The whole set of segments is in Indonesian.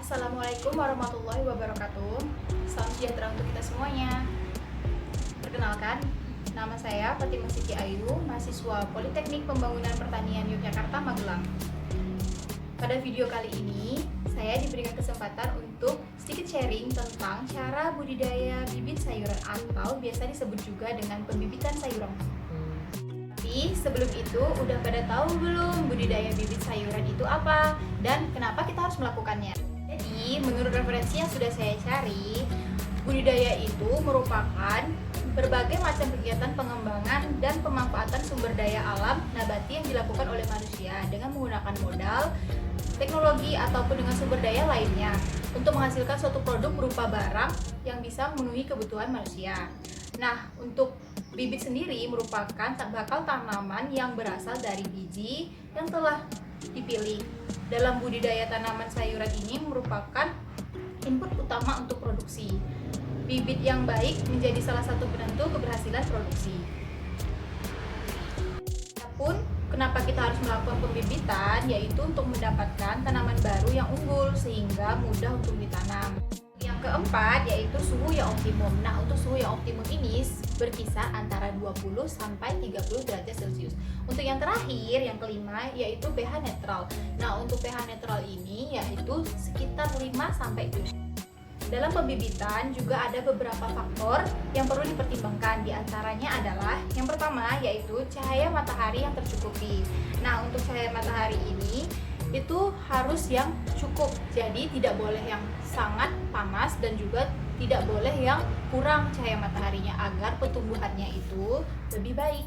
Assalamualaikum warahmatullahi wabarakatuh. Salam sejahtera untuk kita semuanya. Perkenalkan, nama saya Fatimah Siti Ayu, mahasiswa Politeknik Pembangunan Pertanian Yogyakarta, Magelang. Pada video kali ini, saya diberikan kesempatan untuk sedikit sharing tentang cara budidaya bibit sayuran atau biasa disebut juga dengan pembibitan sayuran. Tapi sebelum itu, udah pada tahu belum budidaya bibit sayuran itu apa dan kenapa kita harus melakukannya? Jadi, menurut referensi yang sudah saya cari, budidaya itu merupakan berbagai macam kegiatan pengembangan dan pemanfaatan sumber daya alam nabati yang dilakukan oleh manusia dengan menggunakan modal, teknologi, ataupun dengan sumber daya lainnya untuk menghasilkan suatu produk berupa barang yang bisa memenuhi kebutuhan manusia. Nah, untuk bibit sendiri merupakan bakal tanaman yang berasal dari biji yang telah dipilih. Dalam budidaya tanaman sayuran ini merupakan input utama untuk produksi. Bibit yang baik menjadi salah satu penentu keberhasilan produksi. Adapun kenapa kita harus melakukan pembibitan, yaitu untuk mendapatkan tanaman baru yang unggul sehingga mudah untuk ditanam. Yang keempat yaitu suhu yang optimum. Nah, untuk suhu yang optimum ini berkisar antara 20 sampai 30 derajat Celcius. Untuk yang terakhir, yang kelima yaitu pH netral. Nah, untuk pH netral ini yaitu sekitar 5 sampai 7. Dalam pembibitan juga ada beberapa faktor yang perlu dipertimbangkan. Di antaranya adalah yang pertama yaitu cahaya matahari yang tercukupi. Nah, untuk cahaya matahari ini itu harus yang cukup, jadi tidak boleh yang sangat panas dan juga tidak boleh yang kurang cahaya mataharinya agar pertumbuhannya itu lebih baik.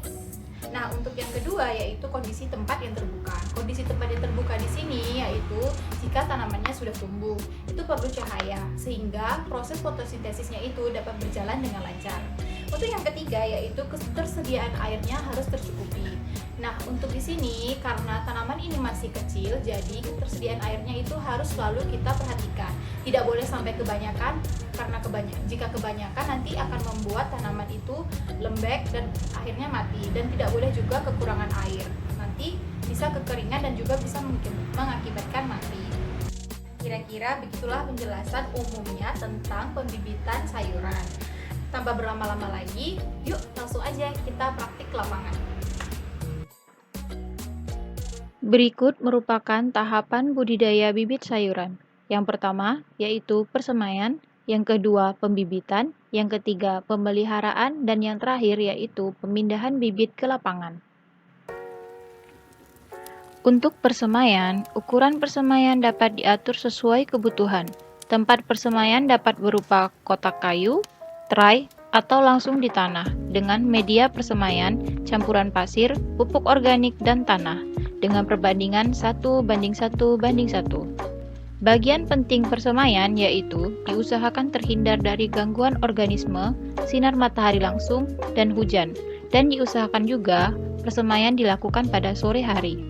Nah, untuk yang kedua yaitu kondisi tempat yang terbuka. Kondisi tempat yang terbuka di sini yaitu jika tanamannya sudah tumbuh, itu perlu cahaya sehingga proses fotosintesisnya itu dapat berjalan dengan lancar. Untuk yang ketiga yaitu ketersediaan airnya harus tercukupi. Nah, untuk di sini karena tanaman ini masih kecil, jadi ketersediaan airnya itu harus selalu kita perhatikan. Tidak boleh sampai kebanyakan, karena jika kebanyakan nanti akan membuat tanaman itu lembek dan akhirnya mati. Dan tidak boleh juga kekurangan air, nanti bisa kekeringan dan juga bisa mengakibatkan mati. Kira-kira begitulah penjelasan umumnya tentang pembibitan sayuran. Tanpa berlama-lama lagi, yuk langsung aja kita praktik ke lapangan. Berikut merupakan tahapan budidaya bibit sayuran. Yang pertama yaitu persemaian, yang kedua pembibitan, yang ketiga pemeliharaan, dan yang terakhir yaitu pemindahan bibit ke lapangan. Untuk persemaian, ukuran persemaian dapat diatur sesuai kebutuhan. Tempat persemaian dapat berupa kotak kayu, tray, atau langsung di tanah dengan media persemaian campuran pasir, pupuk organik, dan tanah dengan perbandingan 1:1:1. Bagian penting persemaian yaitu diusahakan terhindar dari gangguan organisme, sinar matahari langsung, dan hujan, dan diusahakan juga persemaian dilakukan pada sore hari.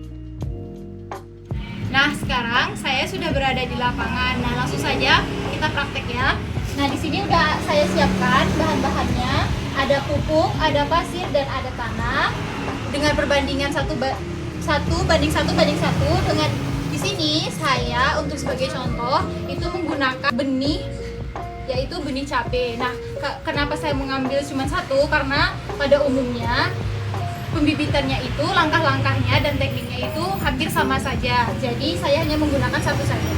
Nah, sekarang saya sudah berada di lapangan. Nah, langsung saja kita praktek ya. Nah, di sini udah saya siapkan bahan-bahannya. Ada pupuk, ada pasir, dan ada tanah. Dengan perbandingan 1:1:1. Dengan di sini saya untuk sebagai contoh itu menggunakan benih, yaitu benih cabai. Nah, kenapa saya mengambil cuma satu? Karena pada umumnya pembibitannya itu langkah-langkahnya dan tekniknya itu hampir sama saja. Jadi saya hanya menggunakan satu saja.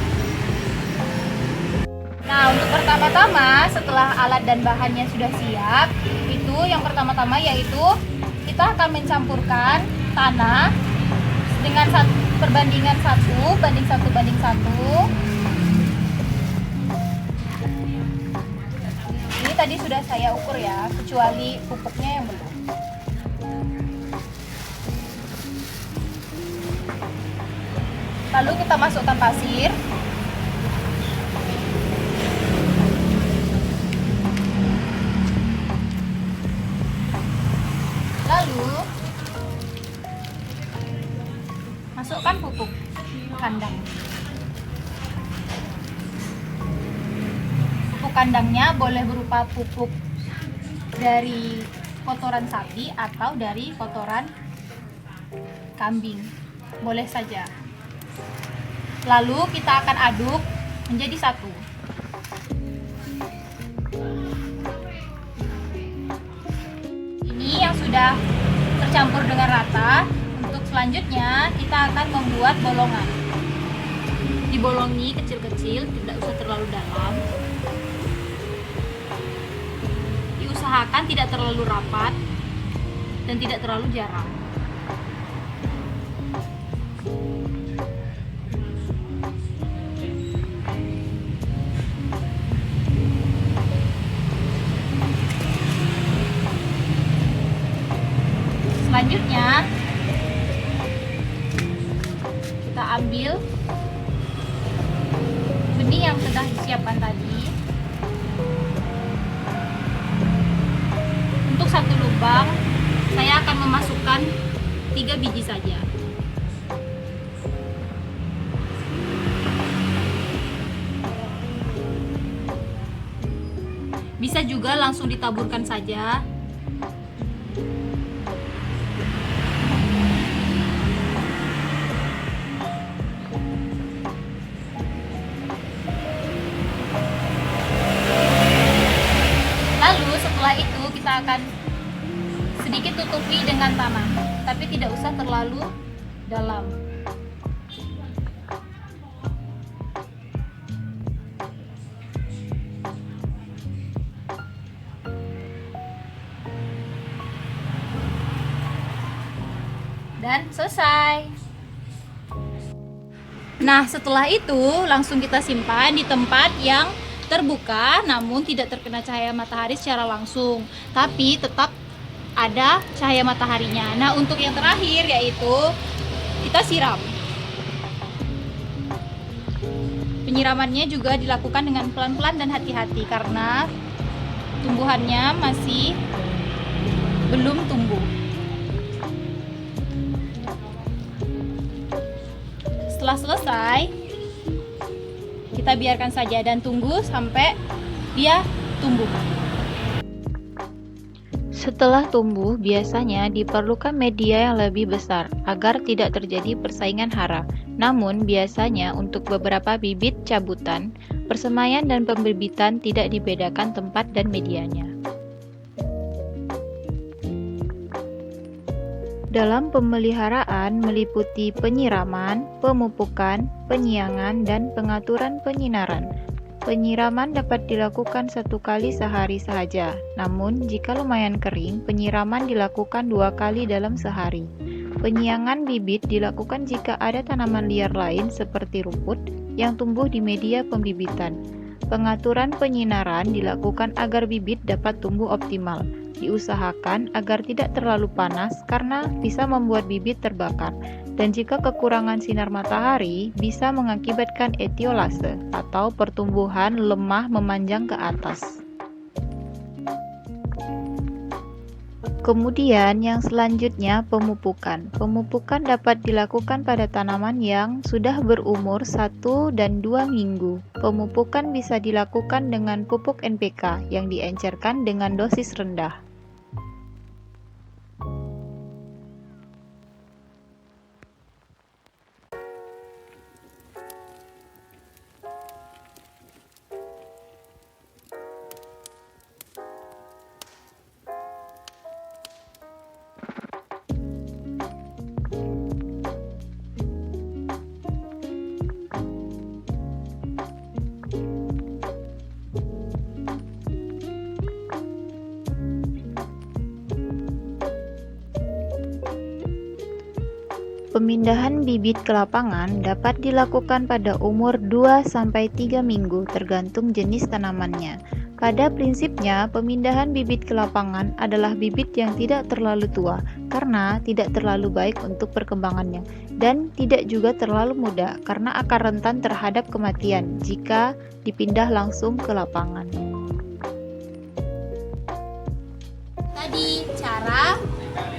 Nah, untuk pertama-tama setelah alat dan bahannya sudah siap, itu yang pertama-tama yaitu kita akan mencampurkan tanah dengan perbandingan 1:1:1. Ini tadi sudah saya ukur ya, kecuali pupuknya yang belum. Lalu kita masukkan pasir. Lalu masukkan pupuk kandang. Pupuk kandangnya boleh berupa pupuk dari kotoran sapi atau dari kotoran kambing, boleh saja. Lalu kita akan aduk menjadi satu. Ini yang sudah tercampur dengan rata. Untuk selanjutnya kita akan membuat bolongan. Dibolongi kecil-kecil, tidak usah terlalu dalam. Diusahakan tidak terlalu rapat dan tidak terlalu jarang. Selanjutnya kita ambil benih yang sudah disiapkan tadi. Untuk satu lubang saya akan memasukkan 3 biji saja. Bisa juga langsung ditaburkan saja. Lalu setelah itu kita akan sedikit tutupi dengan tanah, tapi tidak usah terlalu dalam. Dan selesai. Nah, setelah itu langsung kita simpan di tempat yang terbuka namun tidak terkena cahaya matahari secara langsung, tapi tetap ada cahaya mataharinya. Nah, untuk yang terakhir yaitu kita siram. Penyiramannya juga dilakukan dengan pelan-pelan dan hati-hati karena tumbuhannya masih belum tumbuh. Setelah selesai, kita biarkan saja dan tunggu sampai dia tumbuh. Setelah tumbuh, biasanya diperlukan media yang lebih besar agar tidak terjadi persaingan hara. Namun, biasanya untuk beberapa bibit cabutan, persemaian dan pembibitan tidak dibedakan tempat dan medianya. Dalam pemeliharaan meliputi penyiraman, pemupukan, penyiangan, dan pengaturan penyinaran. Penyiraman dapat dilakukan 1 kali sehari saja, namun jika lumayan kering, penyiraman dilakukan 2 kali dalam sehari. Penyiangan bibit dilakukan jika ada tanaman liar lain seperti rumput yang tumbuh di media pembibitan. Pengaturan penyinaran dilakukan agar bibit dapat tumbuh optimal. Diusahakan agar tidak terlalu panas karena bisa membuat bibit terbakar, dan jika kekurangan sinar matahari bisa mengakibatkan etiolase atau pertumbuhan lemah memanjang ke atas. Kemudian yang selanjutnya pemupukan. Pemupukan dapat dilakukan pada tanaman yang sudah berumur 1 dan 2 minggu. Pemupukan bisa dilakukan dengan pupuk NPK yang diencerkan dengan dosis rendah. Pemindahan bibit ke lapangan dapat dilakukan pada umur 2-3 minggu tergantung jenis tanamannya. Pada prinsipnya, pemindahan bibit ke lapangan adalah bibit yang tidak terlalu tua karena tidak terlalu baik untuk perkembangannya dan tidak juga terlalu muda karena akan rentan terhadap kematian jika dipindah langsung ke lapangan. Tadi cara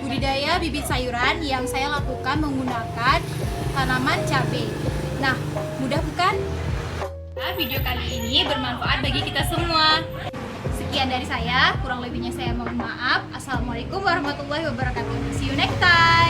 budidaya bibit sayuran yang saya lakukan menggunakan tanaman cabai. Nah, mudah bukan? Nah, video kali ini bermanfaat bagi kita semua. Sekian dari saya, kurang lebihnya saya mohon maaf. Assalamualaikum warahmatullahi wabarakatuh. See you next time.